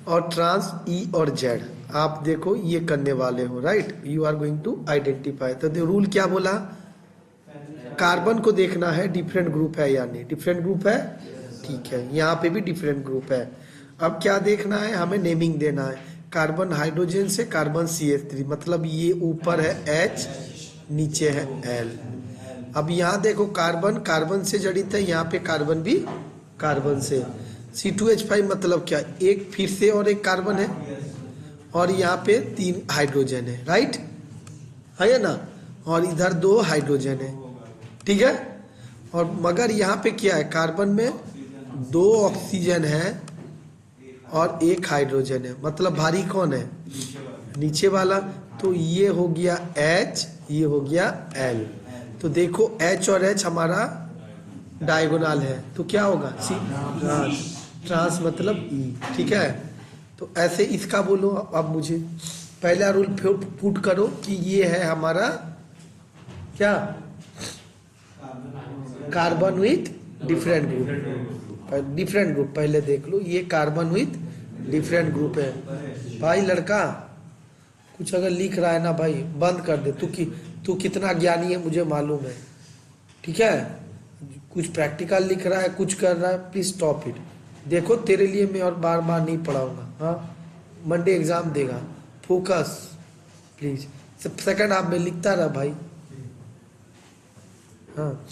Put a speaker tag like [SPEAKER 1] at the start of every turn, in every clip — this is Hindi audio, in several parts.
[SPEAKER 1] और ट्रांस ई और जेड, आप देखो ये करने वाले हो, right. You are going to identify. तो रूल क्या बोला, कार्बन को देखना है डिफरेंट ग्रुप है या नहीं। डिफरेंट ग्रुप है, ठीक है, यहाँ पे भी डिफरेंट ग्रुप है। अब क्या देखना है, हमें नेमिंग देना है। कार्बन हाइड्रोजन से कार्बन CH3, मतलब ये ऊपर है H, नीचे है L। अब यहाँ देखो कार्बन कार्बन से जड़ित है, यहाँ पे कार्बन भी कार्बन से। C2H5 मतलब क्या, एक फिर से और एक कार्बन है, और यहाँ पे 3 हाइड्रोजन है, राइट है ना, और इधर 2 हाइड्रोजन है, ठीक है। और मगर यहाँ पे क्या है, कार्बन में 2 ऑक्सीजन है और 1 हाइड्रोजन है, मतलब भारी कौन है, नीचे वाला। तो ये हो गया H, ये हो गया L। तो देखो H और H हमारा डायगोनल है, तो क्या होगा, सी ट्रांस, ट्रांस मतलब E, ठीक है। तो ऐसे इसका बोलो। अब मुझे पहला रूल पुट करो कि ये है हमारा क्या, carbon with different group. Different group पहले देख लो, ये कार्बन विथ डिफरेंट ग्रुप है। भाई लड़का कुछ अगर लिख रहा है ना भाई, बंद कर दे। तू कितना ज्ञानी है मुझे मालूम है, ठीक है। कुछ प्रैक्टिकल लिख रहा है, कुछ कर रहा है, प्लीज स्टॉप इट। देखो तेरे लिए मैं और बार बार नहीं पढ़ाऊंगा, हाँ, मंडे एग्जाम देगा, फोकस प्लीज। सेकंड हाफ में लिखता रहा भाई, हाँ।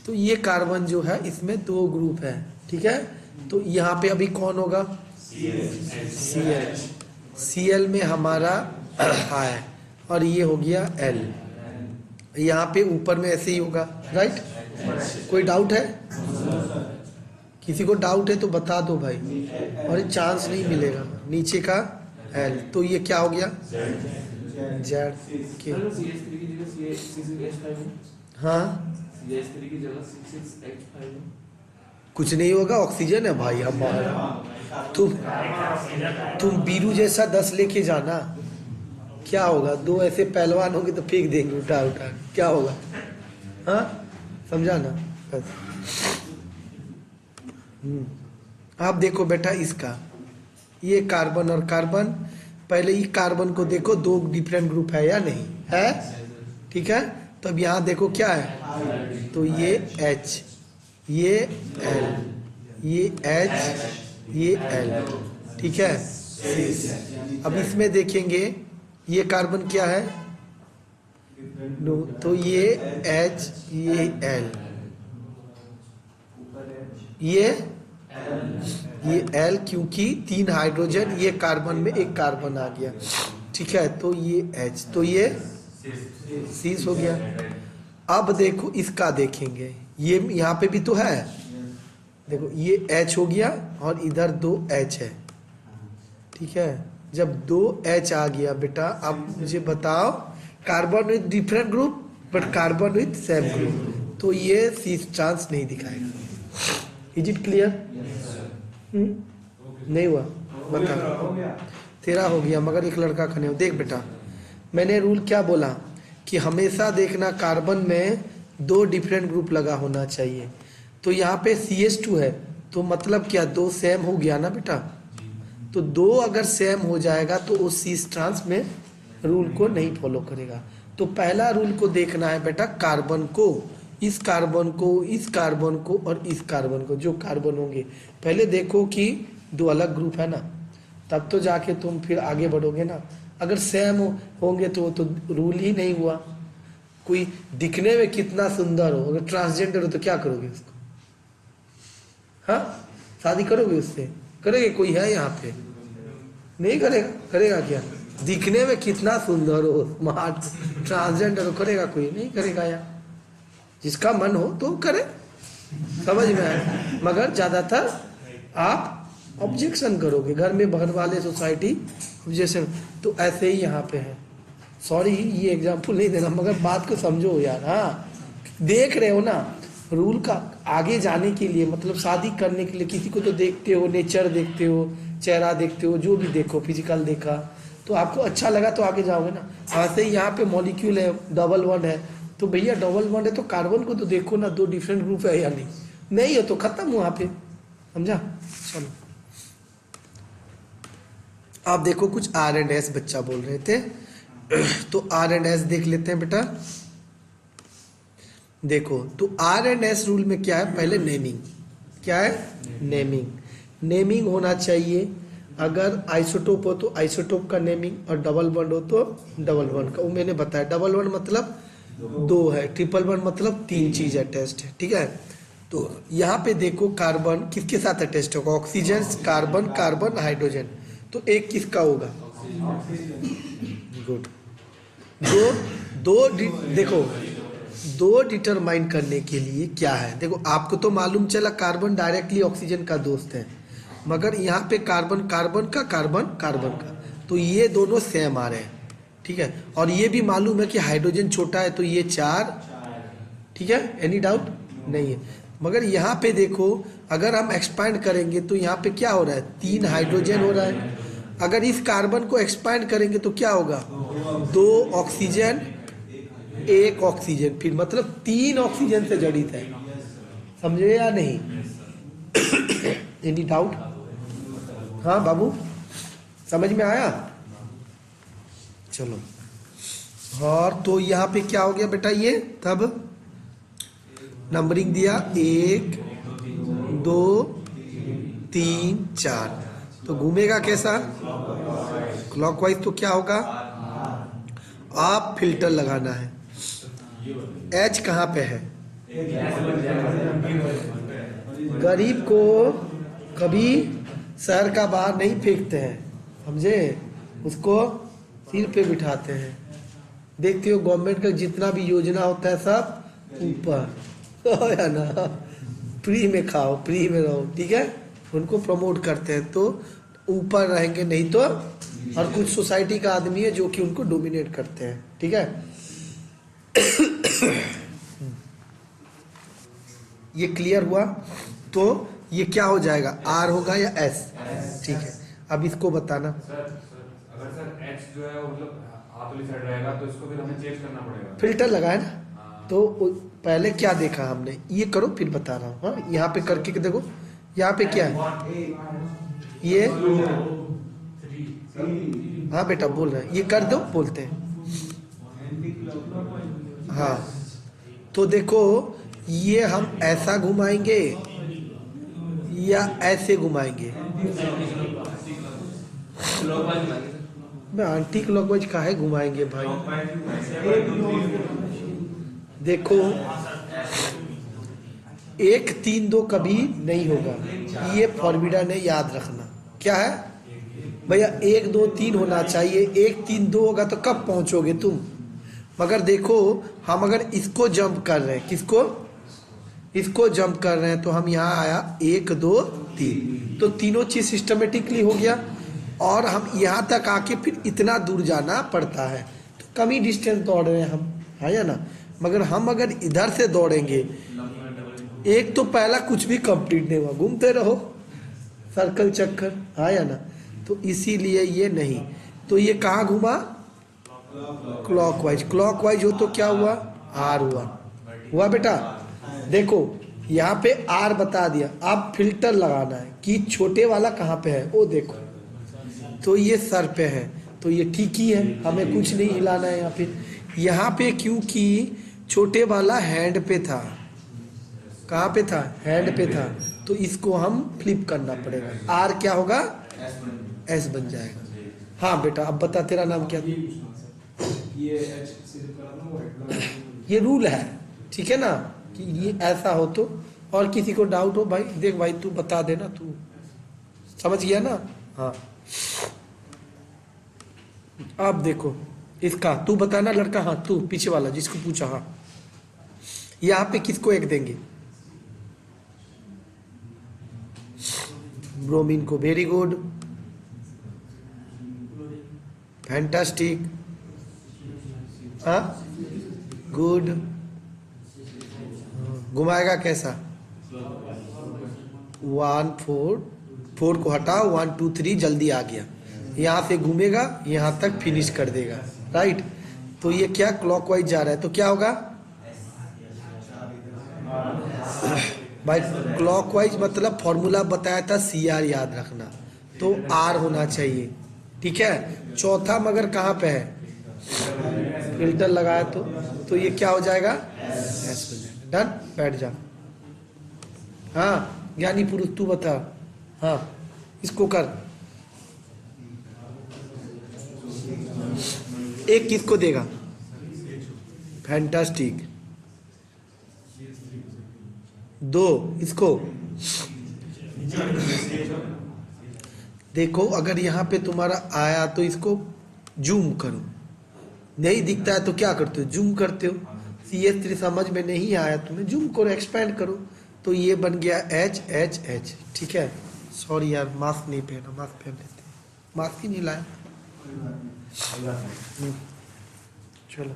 [SPEAKER 1] तो ये कार्बन जो है इसमें 2 ग्रुप है, ठीक है। तो यहाँ पे अभी कौन होगा, Cl। Cl में हमारा है, और ये हो गया L। यहाँ पे ऊपर में ऐसे ही होगा, राइट। कोई डाउट है, किसी को डाउट है तो बता दो भाई, और ये चांस नहीं मिलेगा। नीचे का L, तो ये क्या हो गया, Z के, हाँ कुछ नहीं होगा, ऑक्सीजन है भाई हमारा। तुम बीरू जैसा 10 लेके जाना, क्या होगा, 2 ऐसे पहलवान होंगे तो फेंक देंगे उठा उठा, क्या होगा, हाँ समझा ना बस। आप देखो बेटा इसका, ये कार्बन और कार्बन, पहले ही कार्बन को देखो 2 डिफरेंट ग्रुप है या नहीं है, ठीक है। तो अब यहाँ देखो क्या है, तो ये H, ये L, ये H, ये L, ठीक है। अब इसमें देखेंगे ये कार्बन क्या है, तो ये H, ये L, ये L, क्योंकि 3 हाइड्रोजन, ये कार्बन में 1 कार्बन आ गया, ठीक है। तो ये H, तो ये सीस हो गया। अब देखो इसका देखेंगे, ये यहाँ पे भी तो है, देखो ये H हो गया और इधर 2 H है, ठीक है। जब 2 H आ गया बेटा, अब मुझे बताओ, carbon with different group but carbon with same group, तो ये सीस चांस नहीं दिखाएगा। Is it clear? नहीं हुआ, बता। तेरा हो गया मगर एक लड़का का नहीं हो। देख बेटा, मैंने रूल क्या बोला कि हमेशा देखना कार्बन में 2 डिफरेंट ग्रुप लगा होना चाहिए। तो यहाँ पे CH2 है, तो मतलब क्या 2 सेम हो गया ना बेटा। तो 2 अगर सेम हो जाएगा तो वो सीस ट्रांस में रूल को नहीं फॉलो करेगा। तो पहला रूल को देखना है बेटा, कार्बन को, इस कार्बन को, इस कार्बन को और इस कार्बन को, जो कार्बन होंगे पहले देखो कि 2 अलग ग्रुप है ना, तब तो जाके तुम फिर आगे बढ़ोगे ना। अगर सेम होंगे तो रूल ही नहीं हुआ। कोई दिखने में कितना सुंदर हो, अगर ट्रांसजेंडर हो तो क्या करोगे उसको, हाँ शादी करोगे उससे, करेगे कोई है यहाँ पे, नहीं करेगा, करेगा क्या। दिखने में कितना सुंदर हो, स्मार्ट, ट्रांसजेंडर हो, करेगा कोई, नहीं करेगा यार। जिसका मन हो तो करे, समझ में आए। मगर ज्यादातर आप ऑब्जेक्शन करोगे, घर में घर वाले, सोसाइटी ऑब्जेक्शन। तो ऐसे ही यहाँ पे है, सॉरी ये एग्जाम्पल नहीं देना, मगर बात को समझो यार। हाँ देख रहे हो ना, रूल का आगे जाने के लिए, मतलब शादी करने के लिए किसी को तो देखते हो, नेचर देखते हो, चेहरा देखते हो, जो भी देखो, फिजिकल देखा तो आपको अच्छा लगा तो आगे जाओगे ना। ऐसे ही यहाँ पे मॉलिक्यूल है, डबल बॉन्ड है, तो भैया डबल बॉन्ड है तो कार्बन को तो देखो ना, 2 डिफरेंट ग्रुप है या नहीं, नहीं है तो खत्म वहाँ पे, समझा। चलो आप देखो कुछ आर एंड एस बच्चा बोल रहे थे, तो आर एंड एस देख लेते हैं बेटा। देखो तो आर एंड एस रूल में क्या है, पहले नेमिंग, क्या है नेमिंग। नेमिंग होना चाहिए, अगर आइसोटोप हो तो आइसोटोप का नेमिंग, और डबल बॉन्ड हो तो डबल बॉन्ड का। वो मैंने बताया, डबल बॉन्ड मतलब 2 है, ट्रिपल बॉन्ड मतलब 3 चीज अटैच्ड है, ठीक है। तो यहाँ पे देखो कार्बन किसके साथ अटैच्ड होगा, ऑक्सीजन, कार्बन, कार्बन, हाइड्रोजन, तो एक किसका होगा, गुड। देखो दो डिटरमाइन करने के लिए क्या है, देखो आपको तो मालूम चला कार्बन डायरेक्टली ऑक्सीजन का दोस्त है, मगर यहाँ पे कार्बन कार्बन का, कार्बन कार्बन का, तो ये दोनों सेम आ रहे हैं, ठीक है। और ये भी मालूम है कि हाइड्रोजन छोटा है तो ये 4, ठीक है, एनी डाउट नहीं है। मगर यहाँ पे देखो अगर हम एक्सपांड करेंगे तो यहाँ पे क्या हो रहा है, 3 हाइड्रोजन हो रहा है। अगर इस कार्बन को एक्सपांड करेंगे तो क्या होगा, 2 ऑक्सीजन, 1 ऑक्सीजन, फिर मतलब 3 ऑक्सीजन से जड़ित है, समझे या नहीं? Any doubt? हाँ बाबू, समझ में आया? चलो, और तो यहाँ पे क्या हो गया बेटा, ये तब नंबरिंग दिया 1 2 3 4, तो घूमेगा कैसा, क्लॉकवाइज। तो क्या होगा, आप फिल्टर लगाना है। एच कहाँ पे है, गरीब को कभी शहर का बाहर नहीं फेंकते हैं, समझे, उसको सिर पे बिठाते हैं। देखते हो गवर्नमेंट का जितना भी योजना होता है सब ऊपर है ना, फ्री में खाओ, फ्री में रहो, ठीक है, उनको प्रमोट करते हैं, तो ऊपर रहेंगे, नहीं तो। और कुछ सोसाइटी का आदमी है जो कि उनको डोमिनेट करते हैं, ठीक है। ये क्लियर हुआ? तो ये क्या हो जाएगा, आर होगा या एस, ठीक है। अब इसको बताना,
[SPEAKER 2] अगर सर एच जो है मतलब हाथ वाली साइड रहेगा तो इसको फिर हमें चेंज करना पड़ेगा,
[SPEAKER 1] फिल्टर लगाए ना। तो पहले क्या देखा हमने, ये करो फिर बता रहा हूँ। हाँ, यहाँ पे करके देखो, यहाँ पे क्या है, ये, हाँ बेटा बोल रहे हैं, ये कर दो, बोलते हैं। हाँ, तो देखो ये हम ऐसा घुमाएंगे या ऐसे घुमाएंगे, मैं आंटी क्लॉकवाइज काहे घुमाएंगे भाई। देखो 1 3 2 कभी नहीं होगा, ये फॉर्मूला है, याद रखना। क्या है भैया, 1 2 3 होना चाहिए, 1 3 2 होगा तो कब पहुंचोगे तुम। मगर देखो हम अगर इसको जंप कर रहे हैं, किसको, इसको जंप कर रहे हैं, तो हम यहाँ आया 1 2 3, तो तीनों चीज सिस्टमेटिकली हो गया। और हम यहाँ तक आके फिर इतना दूर जाना पड़ता है, तो कम ही डिस्टेंस दौड़ रहे हैं हम, है या ना। मगर हम अगर इधर से दौड़ेंगे, एक तो पहला कुछ भी कंप्लीट नहीं हुआ, घूमते रहो सर्कल चक्कर, है या ना। तो इसीलिए ये नहीं, तो ये कहाँ घुमा, क्लॉकवाइज। क्लॉकवाइज हो तो क्या हुआ, आर हुआ बेटा। देखो यहाँ पे आर बता दिया, अब फिल्टर लगाना है कि छोटे वाला कहाँ पे है, वो देखो, तो ये सर पे है, तो ये ठीक ही है, हमें कुछ नहीं हिलाना है। यहाँ पे क्योंकि छोटे वाला हैंड पे था, कहाँ पे था, हैंड पे था, तो इसको हम फ्लिप करना पड़ेगा, आर क्या होगा, एस बन जाएगा। हाँ बेटा अब बता, तेरा नाम क्या था? ये रूल है, ठीक है ना, कि ये ऐसा हो तो। और किसी को डाउट हो भाई, देख भाई तू बता देना, तू समझ गया ना। हाँ अब देखो इसका, तू बताना लड़का, हाँ तू पीछे वाला जिसको पूछा, हाँ यहाँ पे किसको 1 देंगे, ब्रोमीन को, वेरी गुड, फैंटास्टिक, हाँ गुड। घुमाएगा कैसा, 1 4 4 को हटाओ, 1 2 3, जल्दी आ गया, यहाँ से घूमेगा यहाँ तक फिनिश कर देगा, राइट। तो ये क्या क्लॉकवाइज जा रहा है, तो क्या होगा भाई, क्लॉकवाइज मतलब फॉर्मूला बताया था CR, याद रखना, तो R होना चाहिए, ठीक है। चौथा मगर कहाँ पे है, फिल्टर लगाया तो ये क्या हो जाएगा, एस हो जाएगा। डन, बैठ जा। हाँ ज्ञानी पुरुष तू बता, हाँ इसको कर। एक किसको देगा, फैंटास्टिक। दो इसको। देखो अगर यहाँ पे तुम्हारा आया तो इसको जूम करो, नहीं दिखता है तो क्या करते हो, जूम करते हो। CS3 समझ में नहीं आया तुम्हें, जूम करो, एक्सपेंड करो, तो ये बन गया H H H। ठीक है। सॉरी यार, मास्क नहीं पहना, मास्क पहन लेते हैं, मास्क ही नहीं लाया। चलो,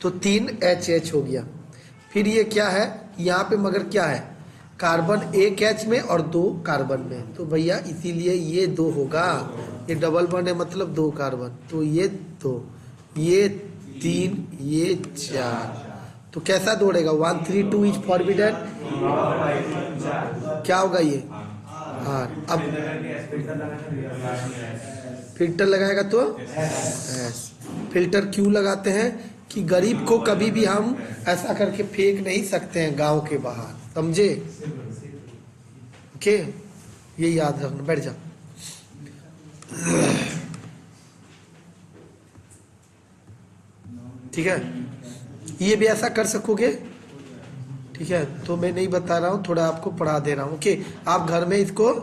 [SPEAKER 1] तो 3 H H हो गया। फिर ये क्या है, यहाँ पे मगर क्या है, कार्बन एक H में और 2 कार्बन में, तो भैया इसीलिए ये 2 होगा। ये डबल बॉन्ड है मतलब 2 कार्बन, तो ये 2, ये 3, ये 4। तो कैसा दौड़ेगा, 1 3 2 इज फॉरबिडन। क्या होगा ये, हाँ। अब फिल्टर लगाएगा तो एस। फिल्टर क्यों लगाते हैं, कि गरीब को कभी भी हम ऐसा करके फेंक नहीं सकते हैं गांव के बाहर, समझे। ओके, ये याद रखना, बैठ जा। ठीक है, ये भी ऐसा कर सकोगे। ठीक है, तो मैं नहीं बता रहा हूँ, थोड़ा आपको पढ़ा दे रहा हूँ। ओके, आप घर में इसको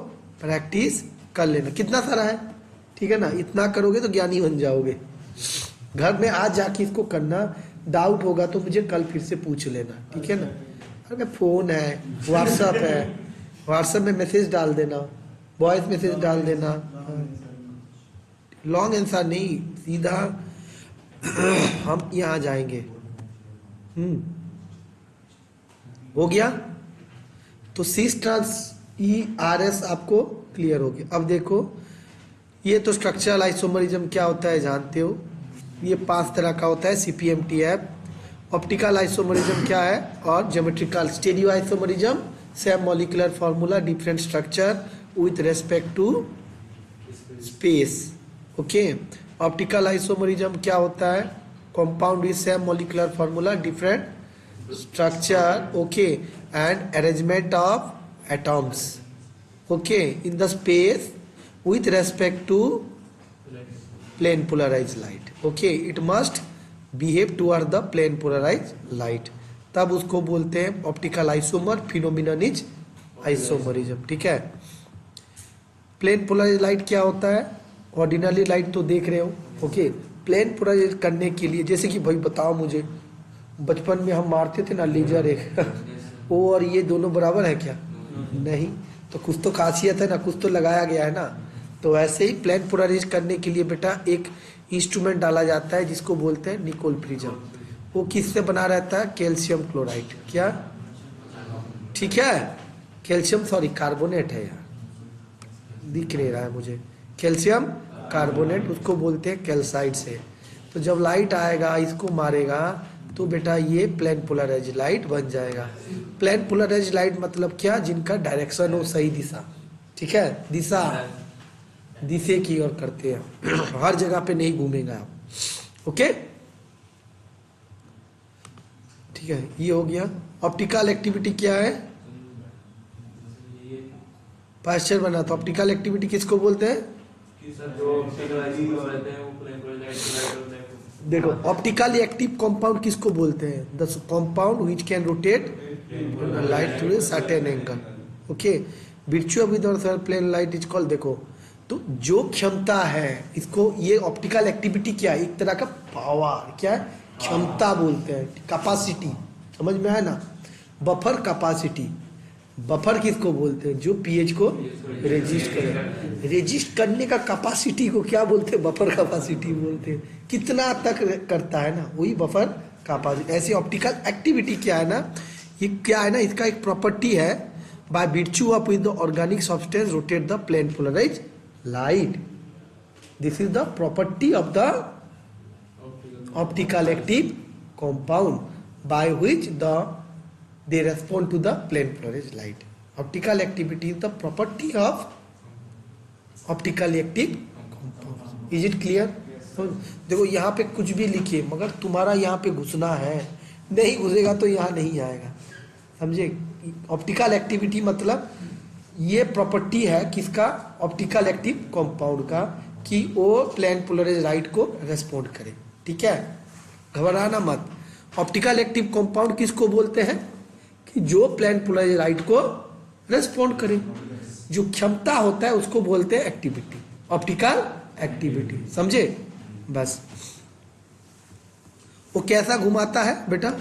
[SPEAKER 1] प्रैक्टिस कर लेना। कितना सारा है, ठीक है ना, इतना करोगे तो ज्ञानी बन जाओगे। घर में आज जाके इसको करना, डाउट होगा तो मुझे कल फिर से पूछ लेना, ठीक है ना। अरे फोन है, व्हाट्सएप है, व्हाट्सएप में मैसेज डाल देना, वॉइस मैसेज डाल देना, लॉन्ग आंसर नहीं, सीधा हम यहाँ जाएंगे। हो गया, तो सिस ट्रांस ERS आपको क्लियर हो गया। अब देखो, ये तो स्ट्रक्चरल आइसोमरिज्म क्या होता है जानते हो, ये 5 तरह का होता है, CPMTF। ऑप्टिकल आइसोमरिज्म क्या है, और geometrical. Stereo isomerism, same molecular formula, different structure with respect to space. Okay, optical isomerism क्या होता है, compound with same molecular formula, different structure, okay, and arrangement of atoms, okay, in the space with respect to plane polarized light. Okay, it must behave toward the plane polarized light, तब उसको बोलते हैं optical isomer. Phenomenon is isomerism. ठीक है, प्लेन पोलराइज्ड लाइट क्या होता है, ऑर्डिनरी लाइट तो देख रहे हो। ओके, प्लेन पोलराइज करने के लिए, जैसे कि भाई बताओ मुझे, बचपन में हम मारते थे ना लेजर एक वो और ये दोनों बराबर है क्या, नहीं, तो कुछ तो खासियत है ना, कुछ तो लगाया गया है ना। तो ऐसे ही प्लेन पोलराइज करने के लिए बेटा एक इंस्ट्रूमेंट डाला जाता है जिसको बोलते हैं निकोल प्रिज्म। वो किससे बना रहता है, कैल्शियम क्लोराइड। क्या, ठीक है, कैल्शियम, सॉरी कार्बोनेट है यार, दिख नहीं रहा है मुझे, कैल्शियम कार्बोनेट, उसको बोलते हैं कैल्साइड से। तो जब लाइट आएगा इसको मारेगा तो बेटा ये प्लेन पोलराइज लाइट बन जाएगा। प्लेन पोलराइज लाइट मतलब क्या, जिनका डायरेक्शन हो सही दिशा। ठीक है, दिशा दिशे की ओर करते हैं, हर जगह पे नहीं घूमेगा आप। ओके, ठीक है, ये हो गया। ऑप्टिकल एक्टिविटी क्या है, पास्चर बना, तो ऑप्टिकल एक्टिविटी किसको बोलते हैं, देखो ऑप्टिकली एक्टिव कंपाउंड किसको बोलते हैं, the compound which can rotate light through a certain angle. Okay, virtual with plane light is called. देखो, तो जो क्षमता है इसको, ये ऑप्टिकल एक्टिविटी क्या है, एक तरह का पावर, क्या है, क्षमता बोलते हैं, कैपेसिटी, समझ में आया ना। बफर कैपेसिटी, बफर किसको बोलते हैं, जो पीएच को रेजिस्ट करे, रेजिस्ट करने का कैपेसिटी को क्या बोलते हैं, बफर कैपेसिटी बोलते हैं। कितना तक करता है ना, वही बफर कैपेसिटी। ऐसी ऑप्टिकल एक्टिविटी क्या है ना, ये क्या है ना, इसका एक प्रॉपर्टी है, bye virtue of with the organic substance rotate the plane polarized light. This is the property of the optical active compound by which they respond to the plane polarized light. Optical activity is the property of optical active compound. Is it clear? देखो यहाँ पे कुछ भी लिखिए, मगर तुम्हारा यहाँ पे घुसना है, नहीं घुसेगा तो यहाँ नहीं आएगा, समझे? ऑप्टिकल एक्टिविटी मतलब ये प्रॉपर्टी है किसका? ऑप्टिकल एक्टिव कंपाउंड का, कि वो प्लेन पोलराइज लाइट को रेस्पॉन्ड करे। ठीक है, घबराना मत। ऑप्टिकल एक्टिव कंपाउंड किसको बोलते हैं? कि जो प्लेन पोलराइज लाइट को रेस्पॉन्ड करे, जो क्षमता होता है उसको बोलते हैं एक्टिविटी, ऑप्टिकल एक्टिविटी। समझे? बस वो कैसा घुमाता है बेटा?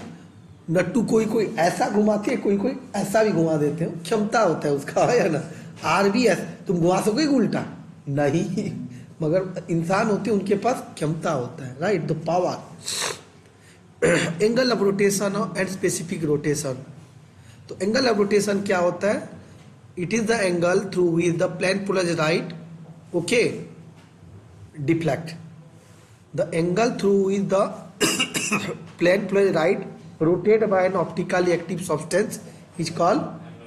[SPEAKER 1] नट्टू कोई कोई ऐसा घुमाते हैं, कोई कोई ऐसा भी घुमा देते हैं, क्षमता होता है उसका, है ना? RBS तुम घुमा सकोगे उल्टा? नहीं, मगर इंसान होते हैं उनके पास क्षमता होता है, right, the power. Angle of rotation and specific rotation. तो एंगल ऑफ रोटेशन क्या होता है? It is the angle through which the plane polarized light, okay, deflect. The angle through which the plane polarized light rotated by an optically active substance is called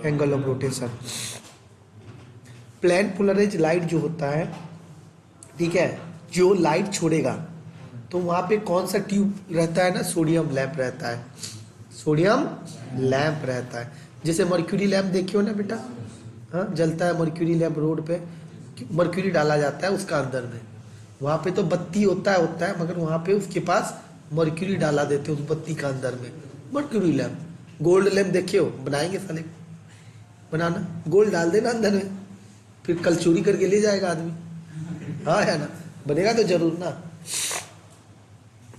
[SPEAKER 1] angle of rotation. Plane polarize light जो होता है, ठीक है, जो लाइट छोड़ेगा तो वहां पे कौन सा ट्यूब रहता है ना? सोडियम लैंप रहता है, सोडियम लैंप रहता है। जैसे मर्क्यूरी लैंप देखियो ना बेटा, हाँ, जलता है मर्क्यूरी लैंप रोड पे, मर्क्यूरी डाला जाता है उसका अंदर में, वहां पे तो बत्ती होता है, मगर वहां पे उसके पास मर्क्यूरी डाला देते हैं उस बत्ती का अंदर में, मर्क्यूरी लैंप। गोल्ड लैंप देखियो, बनाएंगे साले, बनाना, गोल्ड डाल देना अंदर में, फिर कल चोरी करके ले जाएगा आदमी, हाँ है ना? बनेगा तो जरूर ना।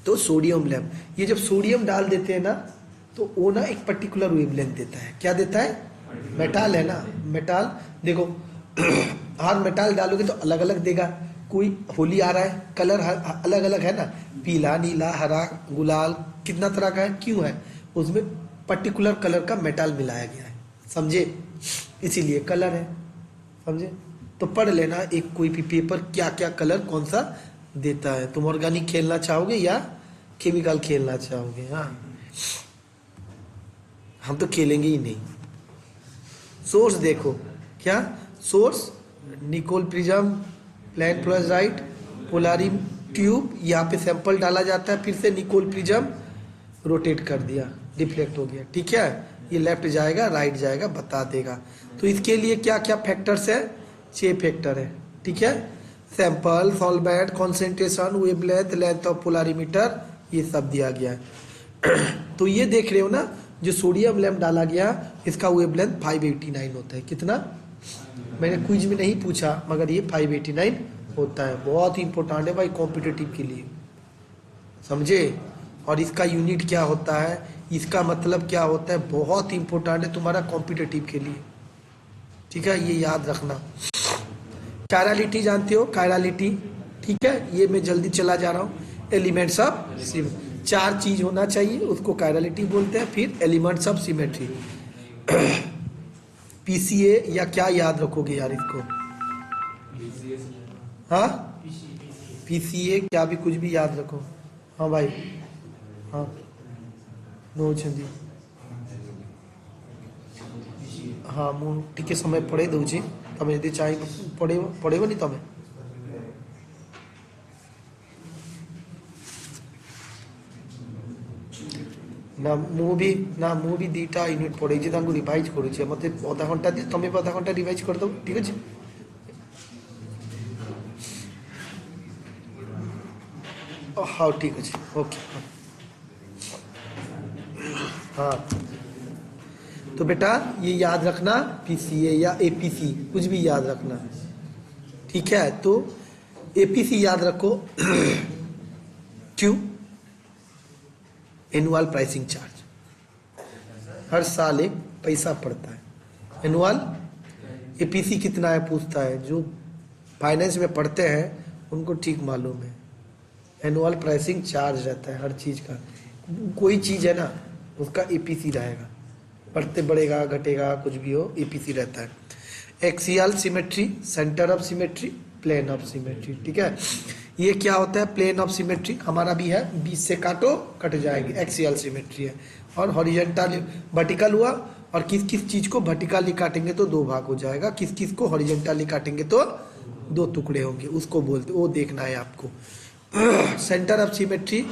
[SPEAKER 1] तो सोडियम लैंप, ये जब सोडियम डाल देते हैं ना, तो वो ना एक पर्टिकुलर वेवलेंथ देता है। क्या देता है? मेटाल है ना, मेटाल। देखो हर मेटाल डालोगे तो अलग अलग देगा। कोई होली आ रहा है, कलर अलग अलग है ना, पीला, नीला, हरा, गुलाल, कितना तरह का है, क्यों है? उसमें पर्टिकुलर कलर का मेटाल मिलाया गया है, समझे? इसीलिए कलर है, समझे? तो पढ़ लेना एक कोई भी पेपर, क्या क्या कलर कौन सा देता है। तुम ऑर्गेनिक खेलना चाहोगे या केमिकल खेलना चाहोगे? हाँ, हम तो खेलेंगे ही नहीं। सोर्स देखो, क्या source? Nicol prism, plane polarized light, पोलारी ट्यूब, यहाँ पे सैंपल डाला जाता है, फिर से निकोल प्रिज्म रोटेट कर दिया, डिफ्लेक्ट हो गया। ठीक है, ये लेफ्ट जाएगा, राइट जाएगा, बता देगा। तो इसके लिए क्या क्या फैक्टर्स है? 6 फैक्टर है। ठीक है, sample, solvent, concentration, wavelength, length of polarimeter, ये सब दिया गया है। तो ये देख रहे हो ना, जो सोडियम लैंप डाला गया, इसका वेवलेंथ 589 होता है। कितना? मैंने क्विज में नहीं पूछा, मगर ये 589 होता है। बहुत ही इंपॉर्टेंट है भाई कॉम्पिटिटिव के लिए, समझे? और इसका यूनिट क्या होता है, इसका मतलब क्या होता है, बहुत इंपॉर्टेंट है तुम्हारा कॉम्पिटिटिव के लिए। ठीक है, ये याद रखना। कायरलिटी जानते हो? कायरलिटी, ठीक है, ये मैं जल्दी चला जा रहा हूँ। एलिमेंट्स ऑफ सिमेट्री, 4 चीज होना चाहिए, उसको कायरलिटी बोलते हैं। फिर एलिमेंट्स ऑफ सिमेट्री, PCA या क्या याद रखोगे यार इसको? हाँ, PCA क्या भी, कुछ भी याद रखो। हाँ भाई, हाँ, नो छंदी, हाँ, मु टिके समय पढ़े दउची, तमे यदि चाहे पढ़ेबो नहीं तमे। ना मु भी 2टा यूनिट पढ़े रिवाइज करुचे, मत आधा घंटा दिए, तमे आधा घंटा रिवाइज कर दो। ठीक है, हाँ ठीक है, ओके। हाँ, तो बेटा ये याद रखना, PCA या APC, कुछ भी याद रखना। ठीक है, तो APC याद रखो। क्यों? एनुअल प्राइसिंग चार्ज, हर साल एक पैसा पड़ता है एनुअल। APC कितना है पूछता है, जो फाइनेंस में पढ़ते हैं उनको ठीक मालूम है। एनुअल प्राइसिंग चार्ज रहता है हर चीज का, कोई चीज है ना उसका APC रहेगा, बढ़ते बढ़ेगा घटेगा कुछ भी हो, APC रहता है। Axial symmetry, centre of symmetry, plane of symmetry. ठीक है, ये क्या होता है? प्लेन ऑफ सिमेट्री हमारा भी है, 20 से काटो कट जाएगी, एक्सियल सिमेट्री है। और हॉरिजॉन्टल, वर्टिकल हुआ, और किस किस चीज को वर्टिकली काटेंगे तो 2 भाग हो जाएगा, किस किस को हॉरिजॉन्टली काटेंगे तो दो टुकड़े होंगे, उसको बोलते, वो देखना है आपको। सेंटर ऑफ सिमेट्री,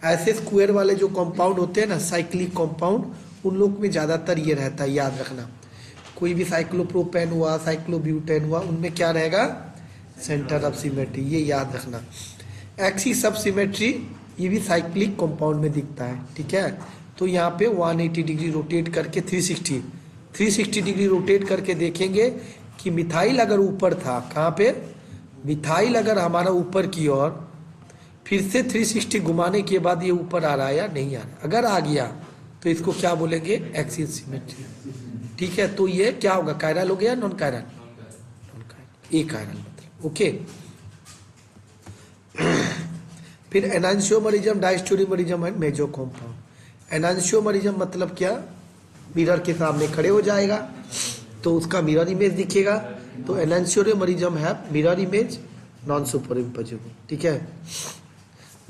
[SPEAKER 1] ऐसे स्क्वायर वाले जो कंपाउंड होते हैं ना, साइक्लिक कंपाउंड, उन लोग में ज़्यादातर ये रहता है, याद रखना। कोई भी साइक्लोप्रोपेन हुआ, साइक्लोब्यूटेन हुआ, उनमें क्या रहेगा, सेंटर ऑफ सिमेट्री, ये याद रखना। एक्सिस ऑफ सिमेट्री, ये भी साइक्लिक कंपाउंड में दिखता है, ठीक है। तो यहाँ पे 180 डिग्री रोटेट करके 360 डिग्री रोटेट करके देखेंगे कि मिथाइल अगर ऊपर था, कहाँ पे, मिथाइल अगर हमारा ऊपर की ओर, फिर से 360 घुमाने के बाद ये ऊपर आ रहा है या नहीं आ रहा, अगर आ गया तो इसको क्या बोलेंगे, एक्सिस सिमेट्री, ठीक है। तो ये क्या होगा, कायरल हो गया, नॉन कायरल, ए कायरल मतलब, ओके। फिर एनांशियोमरिज्म, डायस्टेरियोमरिज्म एंड मेजो कंपाउंड। एनांशियोमरिज्म मतलब क्या, मिरर के सामने खड़े हो जाएगा तो उसका मिरर इमेज दिखेगा, तो एनांशियोमरिज्म है मिरर इमेज, नॉन सुपरइम्पोजेबल, ठीक है।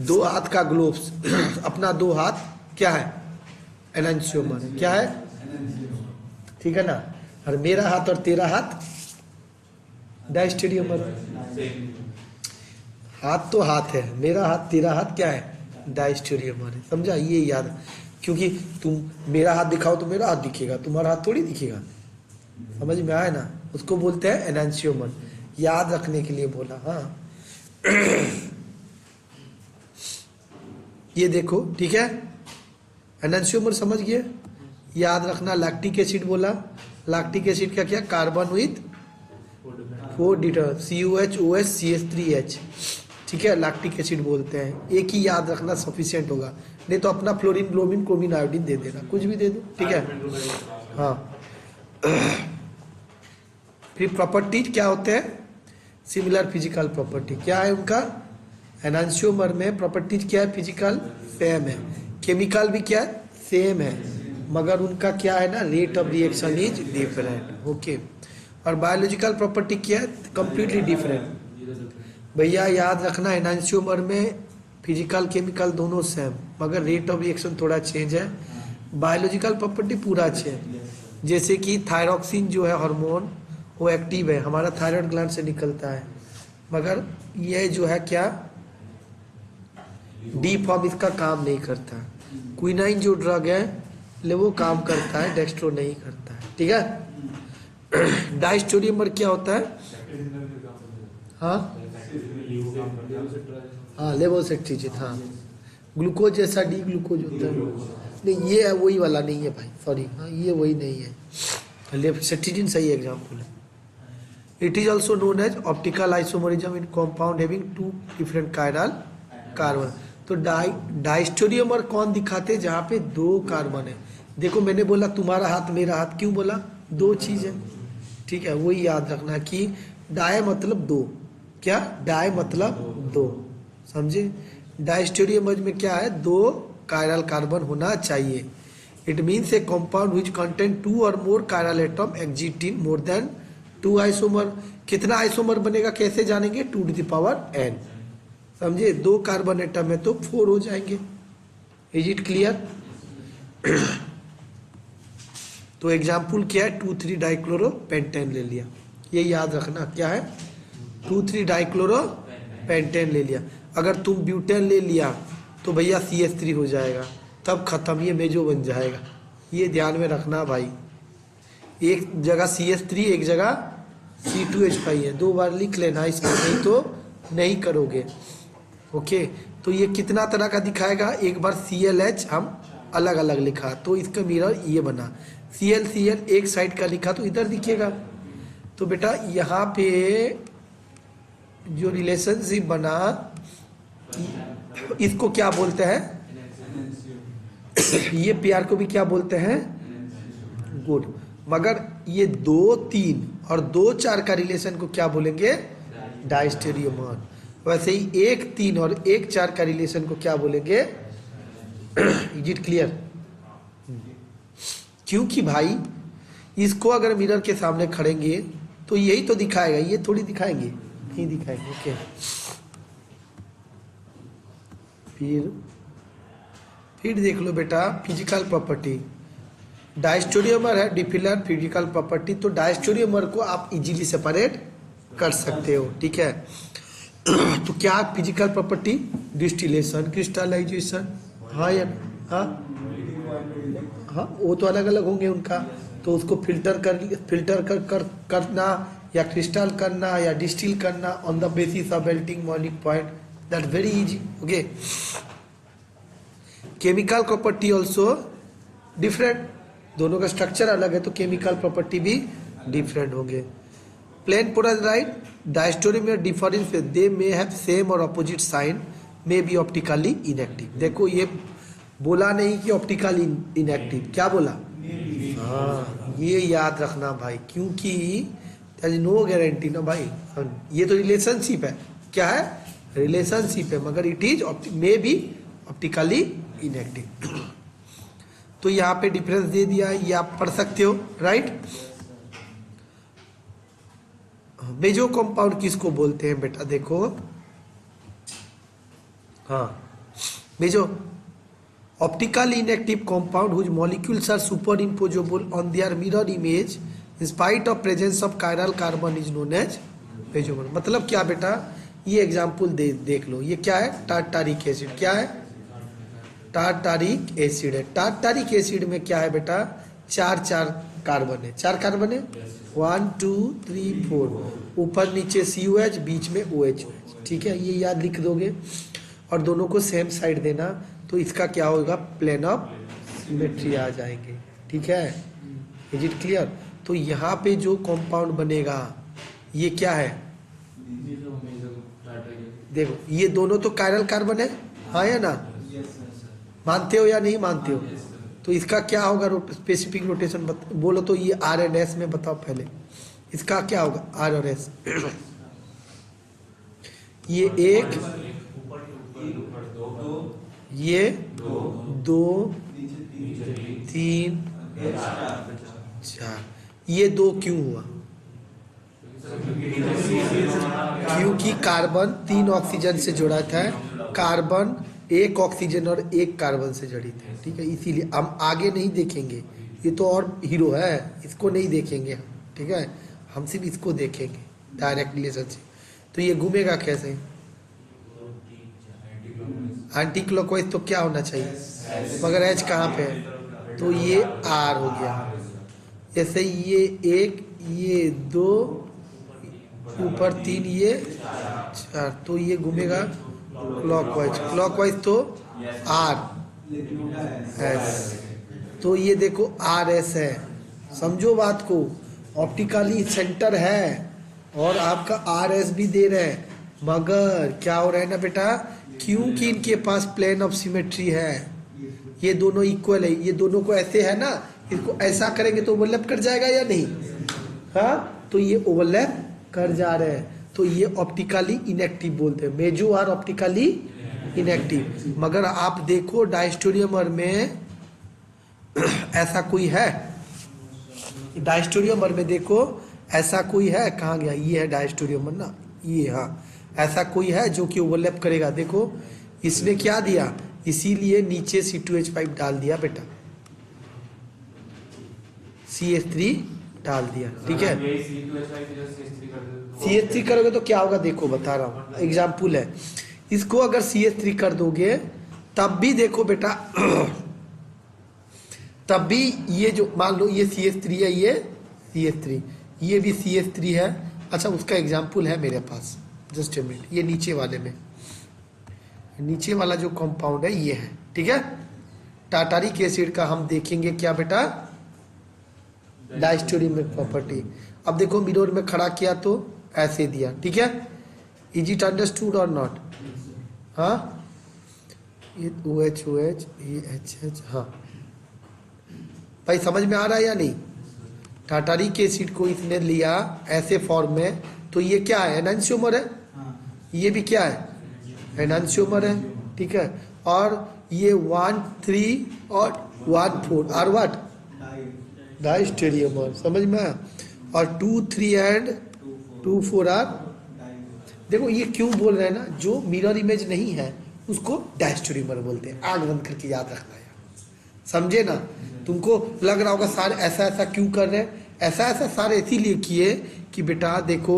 [SPEAKER 1] दो हाथ का ग्लोव्स, अपना दो हाथ क्या है, एनांशियोमर क्या है, ठीक है ना। और मेरा हाथ और तेरा हाथ डायस्टेरियोमर, हाथ तो हाथ है, मेरा हाथ तेरा हाथ क्या है, डायस्टेरियोमर है, समझा, ये याद, क्योंकि तुम मेरा हाथ दिखाओ तो मेरा हाथ दिखेगा, तुम्हारा हाथ थोड़ी दिखेगा, समझ में आया ना, उसको बोलते हैं एनांशियोमर, याद रखने के लिए बोला, हाँ। ये देखो, ठीक है, एनांशियोमर समझ गए, याद रखना। लैक्टिक एसिड बोला, लैक्टिक एसिड का क्या, carbon with 4 deter, COH OH CH3H, ठीक है, लैक्टिक एसिड बोलते हैं। एक ही याद रखना सफिशिएंट होगा, नहीं तो अपना फ्लोरीन, ब्रोमीन, क्रोमीन, आयोडीन दे देना, कुछ भी दे दो, ठीक है, हाँ। फिर प्रॉपर्टीज क्या होते हैं, सिमिलर फिजिकल प्रॉपर्टी क्या है उनका, एनांशियोमर में प्रॉपर्टीज क्या है, फिजिकल सेम है, केमिकल भी क्या है, सेम है, मगर उनका क्या है ना, rate of reaction is different, okay. और बायोलॉजिकल प्रॉपर्टी क्या है, कंप्लीटली डिफरेंट। भैया याद रखना, एनांशियोमर में फिजिकल केमिकल दोनों सेम, मगर रेट ऑफ रिएक्शन थोड़ा चेंज है। बायोलॉजिकल प्रॉपर्टी पूरा चेंज, जैसे कि थायरॉक्सिन जो है हार्मोन, वो एक्टिव है, हमारा थायराइड ग्लैंड से निकलता है, मगर ये जो है क्या, डी फॉर्म इसका काम नहीं करता। क्विनाइन जो ड्रग है ले वो काम करता है, डेक्स्ट्रो नहीं करता है, ठीक है। डायस्टेरियोमर क्या होता है, हाँ हाँ लेवोसेट्रिजिन, हाँ, ग्लूकोज जैसा डी ग्लूकोज होता है, नहीं ये है वही वाला नहीं है भाई, सॉरी, हाँ ये वही नहीं है, लेवोसेट्रिजिन सही एग्जाम्पल है। It is also known as optical isomerism in compound having 2 different chiral carbon. तो डायस्टेरियोमर कौन दिखाते, जहाँ पे 2 कार्बन है। देखो मैंने बोला तुम्हारा हाथ मेरा हाथ, क्यों बोला, 2 चीज है, ठीक है, वही याद रखना कि डाय मतलब 2, क्या, डाय मतलब 2, समझे। डायस्टेरियोमर में क्या है, 2 कायरल कार्बन होना चाहिए। It means a compound which contain 2 और more chiral atom exist in more than 2 isomer. कितना आइसोमर बनेगा कैसे जानेंगे, 2 to the power n, समझे। 2 कार्बन एटम है तो 4 हो जाएंगे, इज इट क्लियर। तो एग्जाम्पल क्या है, 2,3 डाइक्लोरोपेंटेन ले लिया, ये याद रखना क्या है, 2,3 डाइक्लोरोपेंटेन ले लिया। अगर तुम ब्यूटेन ले लिया तो भैया CH3 हो जाएगा, तब खत्म, ये मेजो बन जाएगा, ये ध्यान में रखना भाई। एक जगह CH3 एक जगह C2H5 है, 2 बार लिख लेना इसको, नहीं तो नहीं करोगे, ओके। तो ये कितना तरह का दिखाएगा, एक बार CLH हम अलग अलग लिखा तो इसका मिरर ये बना, CL एक साइड का लिखा तो इधर दिखेगा। तो बेटा यहाँ पे जो रिलेशनशिप बना, इसको क्या बोलते हैं, ये पेयर को भी क्या बोलते हैं, गुड। मगर ये 2, 3 और 2, 4 का रिलेशन को क्या बोलेंगे, डायस्टेरियोमर। वैसे ही 1, 3 और 1, 4 का रिलेशन को क्या बोलेंगे, इज इट क्लियर। क्योंकि भाई इसको अगर मिरर के सामने खड़ेंगे तो यही तो दिखाएगा, ये थोड़ी दिखाएंगे, नहीं दिखाएंगे, ओके। फिर देख लो बेटा फिजिकल प्रॉपर्टी, डायस्टेरियोमर है डिफिलर फिजिकल प्रॉपर्टी। तो डायस्टेरियोमर को आप इजीली सेपरेट कर सकते हो, ठीक है। तो क्या फिजिकल प्रॉपर्टी? डिस्टिलेशन, क्रिस्टलाइजेशन, हाँ या हाँ, हाँ वो तो अलग अलग होंगे उनका। तो उसको करना या क्रिस्टल करना या डिस्टिल करना on the basis of melting boiling point, that very easy. Okay, chemical property also different, दोनों का स्ट्रक्चर अलग है तो केमिकल प्रॉपर्टी भी डिफरेंट होंगे। प्लेन पोलराइज्ड लाइट, डायस्टोरियम में difference, they may have same और opposite sign, may be optically inactive. देखो ये बोला नहीं कि ऑप्टिकली इनएक्टिव, क्या बोला? हाँ, ये याद रखना भाई, क्योंकि देयर इज नो गारंटी ना भाई। ये तो रिलेशनशिप है, क्या है? रिलेशनशिप है, मगर it is may be optically inactive. तो यहाँ पे डिफरेंस दे दिया, ये आप पढ़ सकते हो, राइट। बेजो कंपाउंड किसको बोलते हैं बेटा? देखो, हाँ, meso optical inactive compound whose molecules are super imposable on their mirror image in spite of presence of chiral carbon is known as mesomer. मतलब क्या बेटा? ये एग्जाम्पल देख लो, ये क्या है? Tartaric acid. क्या है? टार्टारिक एसिड है। टार्टारिक एसिड में क्या है बेटा? चार कार्बन है, 4 कार्बन है, 1 2 3 4, ऊपर नीचे COH, बीच में OH, ठीक है। ये याद लिख दोगे और दोनों को सेम साइड देना, तो इसका क्या होगा? प्लेन ऑफ सिमेट्री आ जाएंगे, ठीक है। Is it clear? तो यहाँ पे जो कंपाउंड बनेगा ये क्या है? देखो ये दोनों तो कायरल कार्बन है, हाँ या ना? मानते हो या नहीं मानते हो? तो इसका क्या होगा? स्पेसिफिक रोटेशन बोलो तो ये RNS में बताओ पहले, इसका क्या होगा? R और S। ये एक, ये 2 3 4, ये 2 क्यों हुआ? क्योंकि कार्बन 3 ऑक्सीजन से जुड़ा था, कार्बन 1 ऑक्सीजन और 1 कार्बन से जड़ित है, ठीक है। इसीलिए हम आगे नहीं देखेंगे, ये तो और हीरो है, इसको नहीं देखेंगे हम, ठीक है। हम सिर्फ इसको देखेंगे, डायरेक्ट रिलेशनशिप। तो ये घूमेगा कैसे? एंटी क्लॉकवाइज तो क्या होना चाहिए? मगर H कहाँ पे है? तो ये R हो गया। जैसे ये 1, ये 2, ऊपर 3, ये 4, तो ये घूमेगा क्लॉकवाइज। क्लॉकवाइज तो R S, तो ये देखो RS है। समझो बात को, ऑप्टिकली सेंटर है और आपका RS भी दे रहे हैं, मगर क्या हो रहा है ना बेटा? क्योंकि इनके पास प्लेन ऑफ सिमेट्री है, ये दोनों इक्वल है, ये दोनों को ऐसे है ना, इसको ऐसा करेंगे तो ओवरलैप कर जाएगा या नहीं? हाँ, तो ये ओवरलैप कर जा रहे हैं, तो ये ऑप्टिकली इनएक्टिव बोलते हैं। मेजो आर ऑप्टिकली इनएक्टिव। मगर आप देखो डायस्टोरियमर में ऐसा कोई है? डायस्टोरियमर में देखो ऐसा कोई है? कहाँ गया? ये है डायस्टोरियमर ना, ये, हाँ, ऐसा कोई है जो कि ओवरलैप करेगा? देखो इसने क्या दिया, इसीलिए नीचे C2H5 डाल दिया बेटा, CH3 डाल दिया, ठीक है। CH3 करोगे तो क्या होगा? देखो बता रहा हूँ, एग्जाम्पल है। इसको अगर CH3 कर दोगे तब भी देखो बेटा, तब भी ये जो मान लो ये CH3 है, ये CH3, ये भी CH3 है। अच्छा, उसका एग्जाम्पल है मेरे पास, जस्ट ए मिनट। ये नीचे वाले में, नीचे वाला जो कंपाउंड है ये है, ठीक है। टार्टारिक एसिड का हम देखेंगे क्या बेटा? डायस्टोरियमिक प्रॉपर्टी। अब देखो मिरर में खड़ा किया तो ऐसे दिया, ठीक है। इज इट अंडरस्टूड और नॉट? हाँ, ये OH OH, ये HH, हाँ भाई समझ में आ रहा है या नहीं? टार्टारिक एसिड को इसने लिया ऐसे फॉर्म में, तो ये क्या है? एनांशियोमर है। ये भी क्या है? एनांशियोमर है, ठीक है। और ये 1 3 और 1 4 आर व्हाट? डायस्टेरियमर, समझ में आया? और 2 3 एंड 2 4 आर। देखो ये क्यों बोल रहे हैं ना, जो मिरर इमेज नहीं है उसको डायस्टेरियमर बोलते हैं। आग बंद करके याद रखना है, समझे ना? तुमको लग रहा होगा सारे ऐसा ऐसा क्यों कर रहे हैं? ऐसा ऐसा सारे इसीलिए किए कि बेटा देखो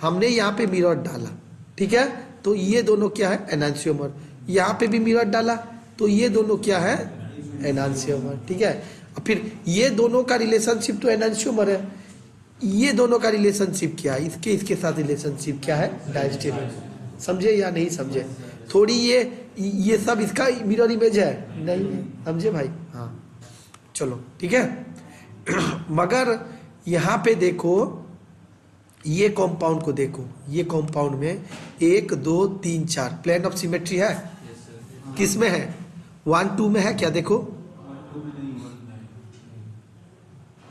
[SPEAKER 1] हमने यहाँ पे मिरर डाला, ठीक है, तो ये दोनों क्या है, एनांशियोमर। यहाँ पे भी मिरर डाला तो ये दोनों क्या है, एनांशियोमर, ठीक है। और फिर ये दोनों का रिलेशनशिप तो एनांशियोमर है, ये दोनों का रिलेशनशिप क्या है, इसके साथ रिलेशनशिप क्या है, डायस्टेरिक। समझे या नहीं समझे? थोड़ी ये सब इसका मिरर इमेज है, नहीं है, समझे भाई? हाँ चलो ठीक है। मगर यहाँ पे देखो, ये कंपाउंड को देखो, ये कंपाउंड में 1 2 3 4 प्लेन ऑफ सिमेट्री है, किस में है, 1 2 में है क्या? देखो,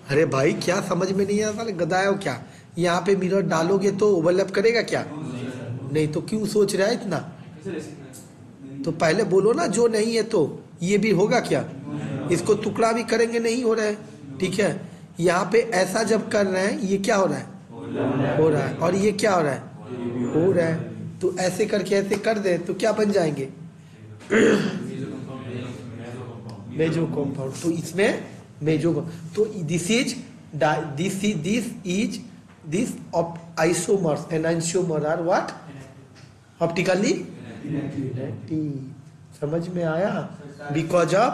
[SPEAKER 1] अरे भाई क्या समझ में नहीं आता, गधाए हो क्या? यहाँ पे मिरर डालोगे तो ओवरलैप करेगा क्या? नहीं तो क्यों सोच रहा है इतना? तो पहले बोलो ना, जो नहीं है तो ये भी होगा क्या? इसको टुकड़ा भी करेंगे, नहीं हो रहा है, ठीक है। यहाँ पे ऐसा जब कर रहे हैं, ये क्या हो रहा है, हो रहा है, और ये क्या हो रहा है, हो रहा है। तो ऐसे करके ऐसे कर दे तो क्या बन जाएंगे, मेजो कंपाउंड। तो इसमें मेजो, तो this isomers enantiomer are what, optically inactive. समझ में आया? बिकॉज ऑफ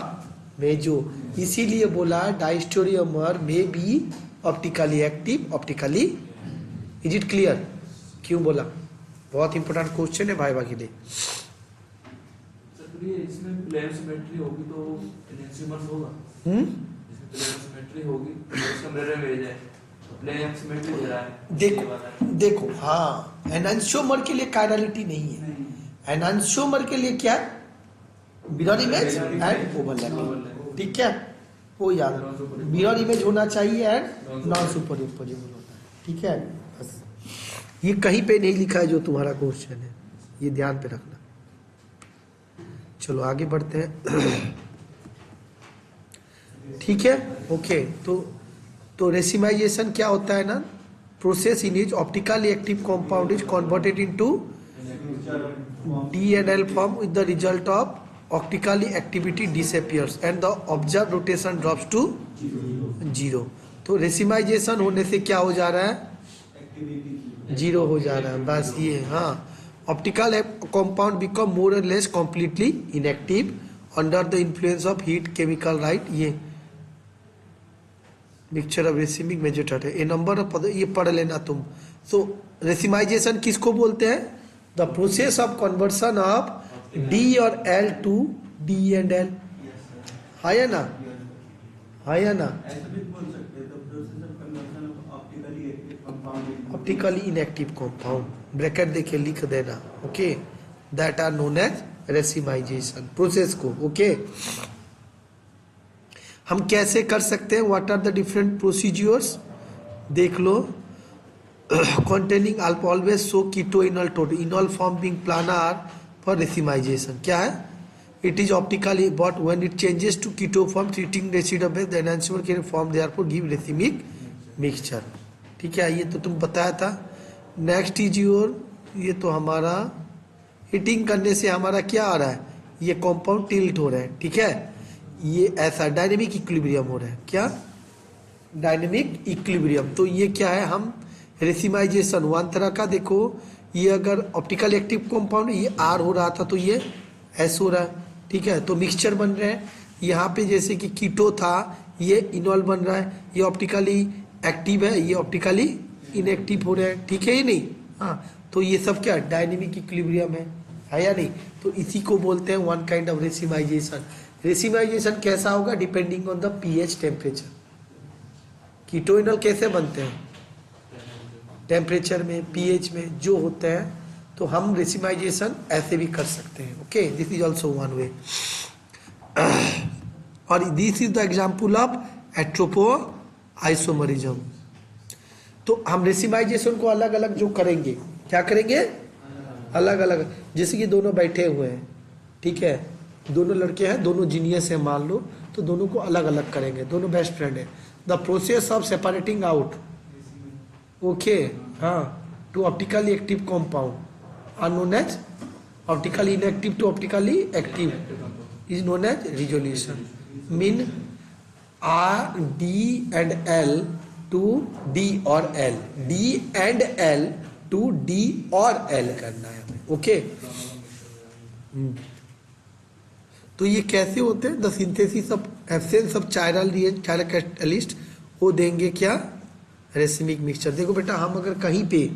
[SPEAKER 1] मेजो, इसीलिए बोला डायस्टेरियोमर में B optically active, optically. Is it clear? क्यों बोला? बहुत इंपॉर्टेंट क्वेश्चन है भाई के लिए।
[SPEAKER 3] इसमें प्लेन सिमेट्री होगी तो एनांशियोमर्स होगा। इसमें प्लेन सिमेट्री होगी तो इसका मिरर इमेज है, प्लेन सिमेट्री दे रहा है।
[SPEAKER 1] देखो हाँ, एनांशियोमर के लिए कायरलिटी नहीं है, एनांशियोमर के लिए क्या है, मिरर इमेज एंड ओवरलैपिंग, ठीक है, वो याद, मिरर इमेज होना चाहिए एंड नॉन सुपरइम्पोजिबल होता है, ठीक है। बस ये कहीं पे नहीं लिखा है जो तुम्हारा क्वेश्चन है, ये ध्यान पे रखना। चलो आगे बढ़ते हैं। ठीक है, ओके। तो रेसिमाइजेशन क्या होता है ना, process in is optically active compound is converted into D and L form with the result of optically activity disappears and the observed rotation drops to 0। तो रेसिमाइजेशन होने से क्या हो जा रहा है, 0 हो जा रहा है, बस ये। हाँ, ऑप्टिकल कंपाउंड बिकम मोर और less completely inactive under the influence of heat chemical, right. ये मिक्सचर ऑफ रेसिमिक मेजोटर है, ये नंबर ऑफ, ये पढ़ लेना तुम। सो रेसिमाइजेशन किसको बोलते हैं, the process of conversion of D और L to D and L, है ना, है ना। ऑप्टिकली इनएक्टिव कंपाउंड, ब्रैकेट देके लिख देना, okay, that are known as racemization process को, ओके। हम कैसे कर सकते हैं, what are the different procedures, देख लो। containing always show keto-enol total enol form being planar for racemization, क्या है, it is optically but when it changes to keto form treating residue base the enantiomer can form therefore give racemic mixture, ठीक है, ये तो तुम बताया था। नेक्स्ट इज योर, ये तो हमारा हीटिंग करने से हमारा क्या आ रहा है, ये कंपाउंड टिल्ट हो रहा है, ठीक है, ये ऐसा डायनेमिक इक्विलिब्रियम हो रहा है, क्या, डायनेमिक इक्विलिब्रियम। तो ये क्या है, हम रेसिमाइजेशन वन तरह का, देखो ये अगर ऑप्टिकल एक्टिव कंपाउंड, ये R हो रहा था तो ये S हो रहा है, ठीक है, तो मिक्सचर बन रहे हैं। यहाँ पे जैसे कि कीटो था, ये इनॉल बन रहा है, ये ऑप्टिकली एक्टिव है, ये ऑप्टिकली इनएक्टिव हो रहे हैं, ठीक है, ये नहीं, हाँ, तो ये सब क्या डायनेमिक इक्विलिब्रियम है या नहीं। तो इसी को बोलते हैं one kind of racemization. Racemization कैसा होगा, depending on the pH temperature. Keto enol कैसे बनते हैं, टेम्परेचर में, pH में जो होते हैं, तो हम रेसिमाइजेशन ऐसे भी कर सकते हैं, okay, this is also one way. और this is the example of atropo isomerism. तो हम रेसिमाइजेशन को अलग अलग जो करेंगे, क्या करेंगे, अलग अलग, जैसे कि दोनों बैठे हुए हैं, ठीक है, दोनों लड़के हैं, दोनों जीनियस हैं मान लो, तो दोनों को अलग अलग करेंगे, दोनों बेस्ट फ्रेंड है। The process of separating out, okay, हाँ, two optically active compound are known as optically inactive to optically active is known as resolution. Mean R D and L to D or L, D and L to D और एल करना है हमें, ओके। तो ये कैसे होते हैं? The synthesis of absence of chiral reagent chiral catalyst, वो देंगे क्या? Racemic mixture. देखो बेटा, हम अगर कहीं पे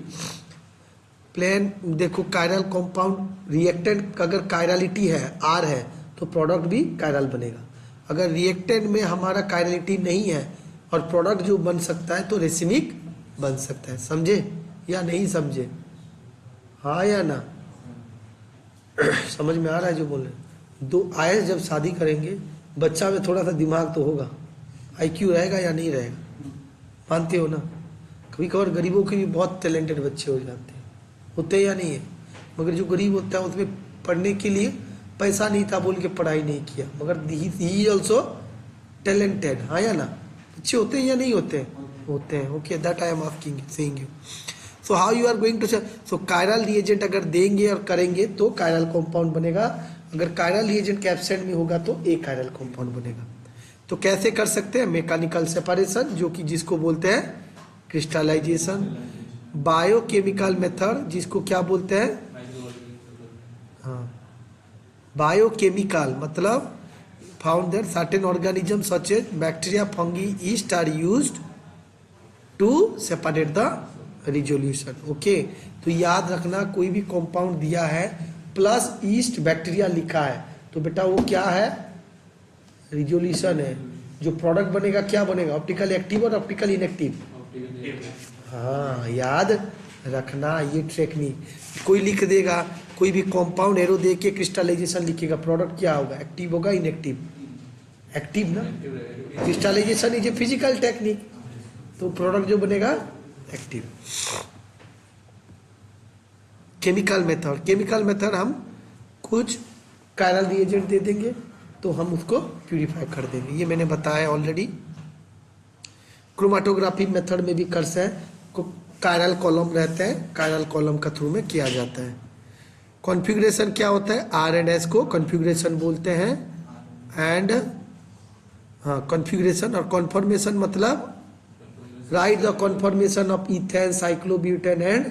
[SPEAKER 1] प्लेन देखो कायरल कंपाउंड रिएक्टेंट अगर कायरलिटी है आर है तो प्रोडक्ट भी कायरल बनेगा। अगर रिएक्टेंट में हमारा कायरलिटी नहीं है और प्रोडक्ट जो बन सकता है तो रेसिमिक बन सकता है। समझे या नहीं समझे? हाँ या ना? समझ में आ रहा है जो बोल रहे हैं? दो आयस जब शादी करेंगे, बच्चा में थोड़ा सा दिमाग तो होगा, आईक्यू रहेगा या नहीं रहेगा? मानते हो ना? कभी कभार गरीबों के भी बहुत टैलेंटेड बच्चे हो जाते हैं, होते हैं या नहीं है? मगर जो गरीब होता है उसमें पढ़ने के लिए पैसा नहीं था बोल के पढ़ाई नहीं किया, मगर ही ऑल्सो टैलेंटेड। हाँ या ना? अच्छे होते हैं या नहीं होते हैं? होते हैं। Okay, that I am asking saying you. So how you are going to say, so chiral reagent अगर देंगे और करेंगे तो कायरल कंपाउंड बनेगा। अगर कायरल रिएजेंट के एब्सेंट में होगा तो एक कायरल कंपाउंड बनेगा। तो कैसे कर सकते हैं? मैकेनिकल सेपरेशन, जो कि जिसको बोलते हैं क्रिस्टलाइजेशन। बायोकेमिकल मेथड, जिसको क्या बोलते हैं? हाँ, बायोकेमिकल मतलब found that certain organism such as bacteria, fungi, yeast are used to separate the resolution. Okay, तो याद रखना, कोई भी कंपाउंड दिया है प्लस ईस्ट बैक्टीरिया लिखा है तो बेटा वो क्या है? रिजोल्यूशन है। जो प्रोडक्ट बनेगा क्या बनेगा? ऑप्टिकल एक्टिव और ऑप्टिकल इनएक्टिव। हाँ, याद रखना ये टेक्निक। कोई लिख देगा, कोई भी कंपाउंड एरो दे के क्रिस्टलाइजेशन लिखेगा, प्रोडक्ट क्या होगा? एक्टिव होगा, इनएक्टिव? एक्टिव ना। Crystallization is a physical technique, तो प्रोडक्ट जो बनेगा active. Chemical method, chemical method हम कुछ कायरल रिएजेंट दे देंगे तो हम उसको प्यूरिफाई कर देंगे, ये मैंने बताया ऑलरेडी। क्रोमेटोग्राफी मेथड में भी कर से कायरल कॉलम रहते हैं, कायरल कॉलम का थ्रू में किया जाता है। कॉन्फ़िगरेशन क्या होता है? आर एंड एस को कॉन्फ़िगरेशन बोलते हैं। एंड हाँ, कॉन्फ़िगरेशन और कॉन्फॉर्मेशन मतलब right the conformation of ethane, cyclobutane and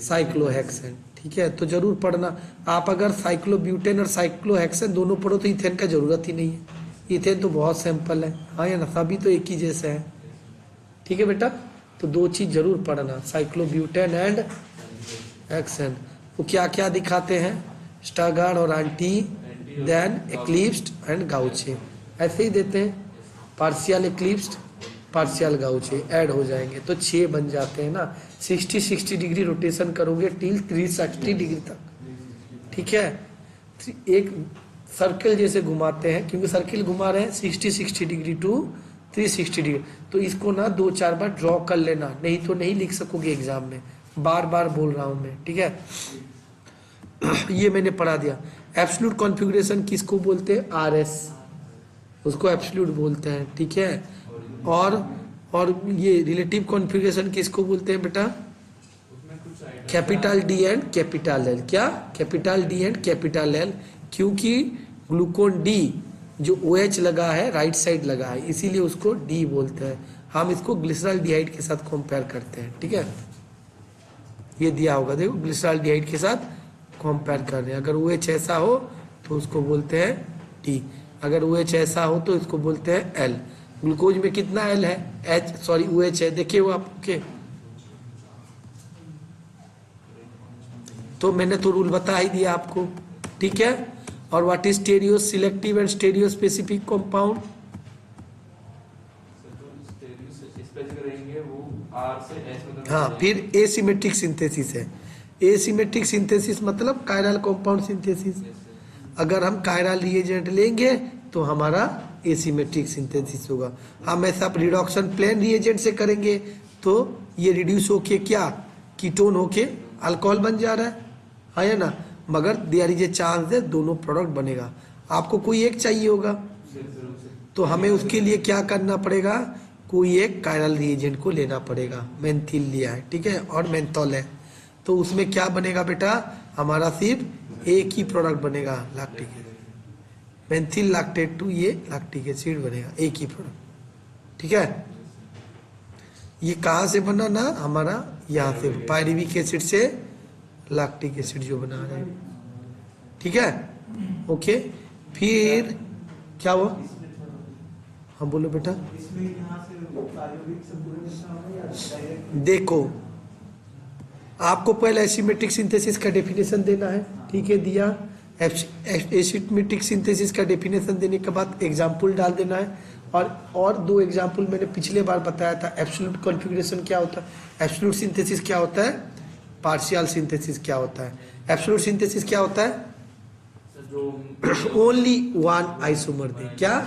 [SPEAKER 1] cyclohexane. ठीक है, तो जरूर पढ़ना। आप अगर साइक्लोब्यूटेन और साइक्लोहेक्सेन दोनों पढ़ो तो इथेन का जरूरत ही नहीं है, इथेन तो बहुत सैंपल है। हाँ या ना? सभी तो एक ही जैसे हैं। ठीक है बेटा, तो दो चीज जरूर पढ़ना, साइक्लोब्यूटेन एंड हेक्सेन। वो क्या क्या दिखाते हैं? स्टागार्ड और एंटी, देन एक्लिप्स्ड एंड गाउचे, ऐसे ही देते हैं। पार्शियल एक्लिप्स्ड, पार्शियल गाउचे ऐड हो जाएंगे तो 6 बन जाते हैं ना। 60 डिग्री रोटेशन करोगे टिल 360 डिग्री तक। ठीक है, एक सर्कल जैसे घुमाते हैं, क्योंकि सर्कल घुमा रहे हैं 60 डिग्री टू 360 डिग्री। तो इसको ना 2-4 बार ड्रॉ कर लेना, नहीं तो नहीं लिख सकोगे एग्जाम में। बार बार बोल रहा हूं मैं, ठीक है। ये मैंने पढ़ा दिया। एब्सोल्यूट कॉन्फ़िगरेशन किसको बोलते हैं? आरएस, उसको एब्सोल्यूट बोलते हैं। ठीक है, और ये रिलेटिव कॉन्फ़िगरेशन किसको बोलते हैं बेटा? Capital D and capital L. क्या? Capital D and capital L, क्योंकि ग्लूकोन डी जो OH लगा है राइट साइड लगा है, इसीलिए उसको डी बोलते हैं। हम इसको ग्लिसरॉल्डिहाइड के साथ कंपेयर करते हैं। ठीक है, ये दिया होगा, देखो ग्लिसरॉल्डिहाइड के साथ कंपेयर कर रहे हैं। अगर OH ऐसा हो तो उसको बोलते हैं डी, अगर OH ऐसा हो तो इसको बोलते हैं एल। ग्लूकोज में कितना एल है? OH है, देखिए वो आप। ओके, तो मैंने तो रूल बता ही दिया आपको। ठीक है, और what is stereo selective and stereo specific compound? हाँ, फिर एसिमेट्रिक सिंथेसिस है। एसिमेट्रिक सिंथेसिस मतलब कायरल कंपाउंड सिंथेसिस। अगर हम कायरल रिएजेंट लेंगे तो हमारा एसिमेट्रिक सिंथेसिस होगा। हम ऐसा रिडक्शन प्लेन रिएजेंट से करेंगे तो ये रिड्यूस होके क्या? कीटोन होके अल्कोहल बन जा रहा है। हाँ या ना? मगर देयर इज ए चांस है दोनों प्रोडक्ट बनेगा। आपको कोई एक चाहिए होगा तो हमें उसके लिए क्या करना पड़ेगा? कोई एक कायरल रिएजेंट को लेना पड़ेगा। मेंथिल लिया है, ठीक है, और मेंथॉल है, तो उसमें क्या बनेगा बेटा? हमारा सिर्फ एक ही प्रोडक्ट बनेगा, लैक्टिक एसिड। मेंथिल लैक्टेट टू ये लैक्टिक एसिड बनेगा, एक ही प्रोडक्ट। ठीक है, ये कहाँ से बना ना हमारा, यहाँ से पायरिविक एसिड से लैक्टिक एसिड जो बना रहे हैं, ठीक है। ओके, फिर क्या हुआ? हाँ बोलो बेटा। देखो आपको पहले एसिमेट्रिक सिंथेसिस का डेफिनेशन देना है, ठीक है, दिया। एसिमेट्रिक सिंथेसिस का डेफिनेशन देने के बाद एग्जाम्पल डाल देना है, और दो एग्जाम्पल मैंने पिछले बार बताया था। एब्सोल्यूट कॉन्फ़िगरेशन क्या होता है, एब्सोल्यूट सिंथेसिस क्या होता है, पार्शियल सिंथेसिस क्या होता है। एब्सोल्यूट सिंथेसिस क्या होता है? ओनली वन आइसोमर दे, क्या?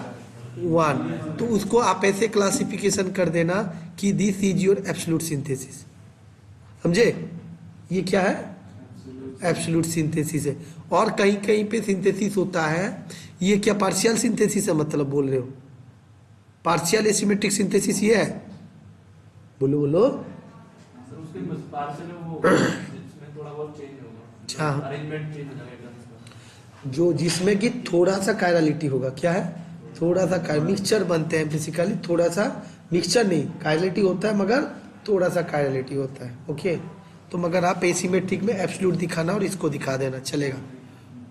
[SPEAKER 1] वन। तो उसको आप ऐसे क्लासिफिकेशन कर देना कि this is your absolute synthesis, समझे? ये क्या है? एब्सोल्यूट सिंथेसिस है। और कहीं कहीं पे सिंथेसिस होता है, ये क्या पार्शियल सिंथेसिस है मतलब बोल रहे हो? पार्शियल एसिमेट्रिक सिंथेसिस ये है, बोलो बोलो।
[SPEAKER 3] उसके पार्शियल वो जिसमें थोड़ा बहुत चेंज होगा,
[SPEAKER 1] अच्छा,
[SPEAKER 3] अरेंजमेंट चेंज हो जाएगा,
[SPEAKER 1] जो जिसमें कि थोड़ा सा कायरलिटी होगा, क्या है? थोड़ा सा मिक्सचर बनते हैं बेसिकली, थोड़ा सा मिक्सचर नहीं, कायरलिटी होता है मगर थोड़ा सा कायरलिटी होता है। ओके, तो मगर आप एसिमेट्रिक में एब्सोल्यूट दिखाना और इसको दिखा देना चलेगा,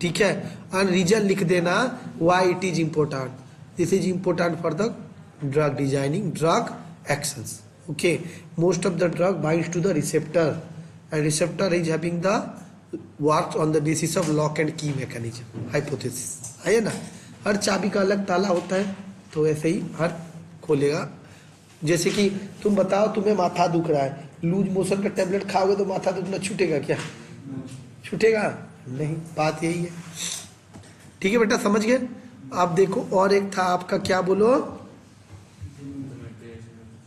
[SPEAKER 1] ठीक है। और रीजन लिख देना why it is important, this is important for the drug designing, drug actions. Okay, most of the drug binds to the receptor and receptor is having the works on the basis of lock and key mechanism, hypothesis है ना। हर चाबी का अलग ताला होता है, तो ऐसे ही हर खोलेगा। जैसे कि तुम बताओ तुम्हें माथा दुख रहा है, लूज मोशन का टेबलेट खाओगे तो माथा दुखना छूटेगा क्या? छूटेगा नहीं, बात यही है, ठीक है बेटा, समझ गए? आप देखो, और एक था आपका, क्या बोलो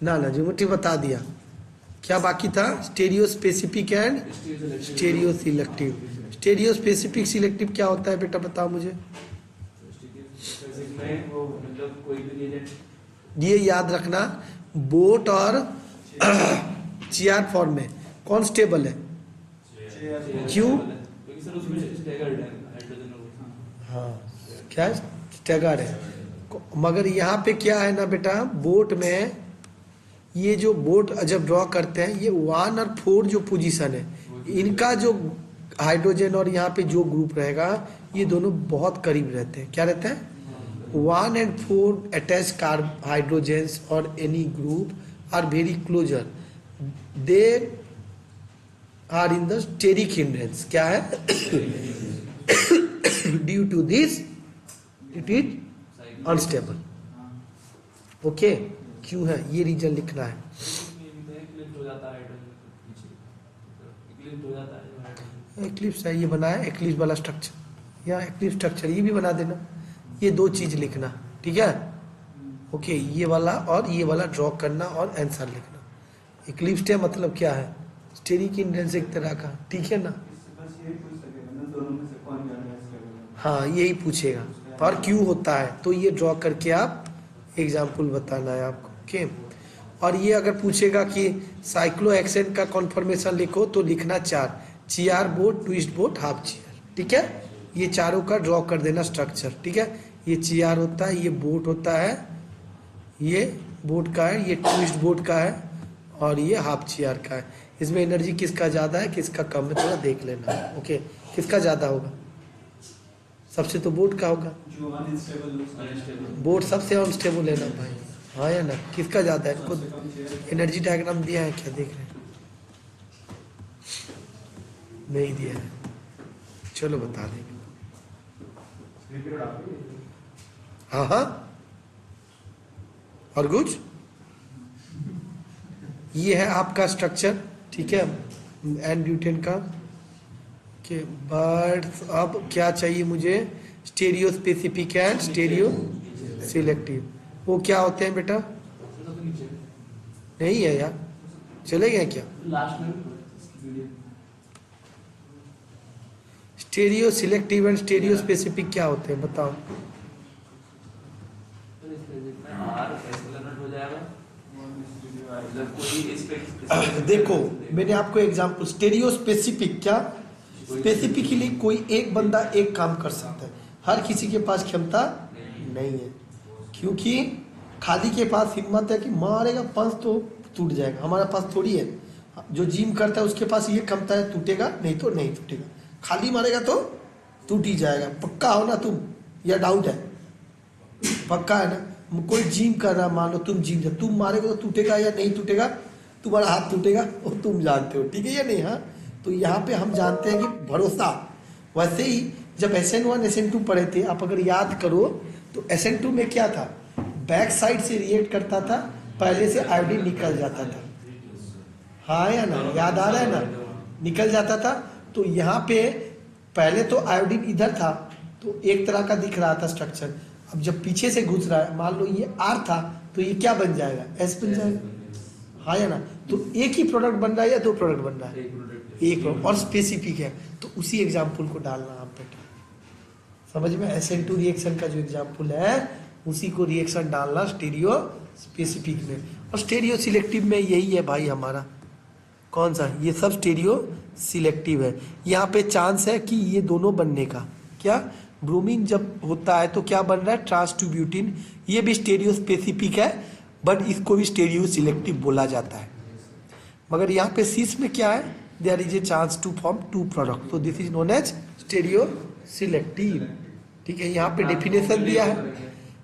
[SPEAKER 1] ना, ज्योमेट्री बता दिया, क्या बाकी था? Stereo specific and stereo selective. Stereo specific selective क्या होता है बेटा, बताओ मुझे।
[SPEAKER 3] वो मतलब कोई भी रिएजेंट,
[SPEAKER 1] ये याद रखना, बोट और चेयर फॉर्म में कौन स्टेबल है? क्यों?
[SPEAKER 3] क्योंकि सर उसमें स्टैगर्ड है हाइड्रोजन होगा।
[SPEAKER 1] हाँ, क्या है? स्टैगर्ड है। मगर यहाँ पे क्या है ना बेटा, बोट में ये जो बोट जब ड्रॉ करते हैं, ये 1 और 4 जो पोजीशन है, इनका जो हाइड्रोजन और यहाँ पे जो ग्रुप रहेगा, ये दोनों बहुत करीब रहते हैं। क्या रहते हैं? 1 and 4 attached hydrogens or any group are very closer. They are in the steric hindrance. क्या है? Due to this, it is unstable. Okay? क्यों है? ये रीजन लिखना है। एक्लिप्स है, ये बनाया एक्लिप्स वाला स्ट्रक्चर, या एक्लिप्स स्ट्रक्चर ये भी बना देना। ये दो चीज लिखना, ठीक है। ओके, ये वाला और ये वाला ड्रॉ करना और आंसर लिखना। इक्लिप्स है मतलब क्या है? स्टेरिक हिंड्रेंस एक तरह का, ठीक है ना। हाँ, यही पूछेगा, और क्यों होता है, तो ये ड्रॉ करके आप एग्जाम्पल बताना है आपको। ओके, और ये अगर पूछेगा कि साइक्लोहेक्सेन का कॉन्फर्मेशन लिखो, तो लिखना 4, chair boat, twist boat, half chair, ठीक है। ये चारों का ड्रॉ कर देना स्ट्रक्चर, ठीक है। ये चेयर होता है, ये बोट होता है, ये बोट का है, ये ट्विस्ट बोट का है, और ये हाफ चेयर का है। इसमें एनर्जी किसका ज़्यादा है, किसका कम है, थोड़ा देख लेना। ओके, किसका ज़्यादा होगा? सबसे तो बोट का होगा, बोट सबसे अनस्टेबल है ना भाई, हाँ या ना। किसका ज़्यादा है? खुद एनर्जी डायग्राम दिया है क्या, देख रहे हैं? नहीं दिया है, चलो बता देंगे। हाँ हाँ, और कुछ? ये है आपका स्ट्रक्चर, ठीक है, एन ब्यूटेन का के बाद। अब क्या चाहिए मुझे? Stereo specific and stereo selective. वो क्या होते हैं बेटा? नहीं है यार, चले गए क्या?
[SPEAKER 3] लास्ट में
[SPEAKER 1] stereo selective and stereo specific क्या होते हैं, बताओ। देखो, मैंने आपको एग्जांपल, स्टेरियो स्पेसिफिक क्या, स्पेसिफिकली कोई एक बंदा एक काम कर सकता है, हर किसी के पास क्षमता नहीं है, क्योंकि खाली के पास हिम्मत है कि मारेगा 5 तो टूट जाएगा। हमारे पास थोड़ी है, जो जिम करता है उसके पास ये क्षमता है, टूटेगा नहीं तो नहीं टूटेगा, खाली मारेगा तो टूट ही जाएगा। पक्का हो ना तुम, या डाउट है? पक्का है ना? कोई जिम कर रहा, मान लो तुम जिम, तुम मारेगा तो टूटेगा या नहीं टूटेगा? तुम्हारा हाथ टूटेगा वो तुम जानते हो, ठीक है या नहीं? हाँ, तो यहाँ पे हम जानते हैं कि भरोसा। वैसे ही जब SN1 SN2 पढ़े थे, आप अगर याद करो तो SN2 में क्या था, बैक साइड से रिएक्ट करता था, पहले से आयोडीन निकल जाता था। हाँ या ना, याद आ रहा है ना, निकल जाता था। तो यहाँ पे पहले तो आयोडीन इधर था तो एक तरह का दिख रहा था स्ट्रक्चर, अब जब पीछे से घुस रहा है, मान लो ये R था तो ये क्या बन जाएगा, S बन जाएगा। हाँ या ना, तो एक ही प्रोडक्ट बन रहा है या दो प्रोडक्ट बन रहा है? एक प्रोडक्ट, और स्पेसिफिक है, तो उसी एग्जाम्पल को डालना आप बेटा, समझ में? SN2 रिएक्शन का जो एग्जाम्पल है उसी को रिएक्शन डालना स्टीरियो स्पेसिफिक में। और स्टीरियो सिलेक्टिव में यही है भाई हमारा, कौन सा, ये सब स्टीरियो सिलेक्टिव है। यहाँ पे चांस है कि ये दोनों बनने का, क्या ब्रोमीन जब होता है तो क्या बन रहा है, ट्रांसट्यूब्यूटिन, ये भी स्टीरियो स्पेसिफिक है बट इसको भी स्टीरियो सिलेक्टिव बोला जाता है। मगर यहाँ पे सीस में क्या है, there is a chance to form two product, तो this is known as stereo selective. ठीक है, यहाँ पे डेफिनेशन दिया है,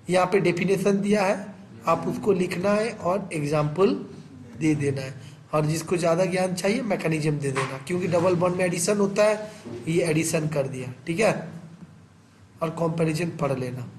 [SPEAKER 1] यहाँ पे डेफिनेशन दिया है, आप उसको लिखना है और एग्जाम्पल दे देना है। और जिसको ज़्यादा ज्ञान चाहिए मैकेनिज्म दे देना, क्योंकि डबल बॉन्ड में एडिशन होता है, ये एडिशन कर दिया, ठीक है, और कंपैरिजन पढ़ लेना।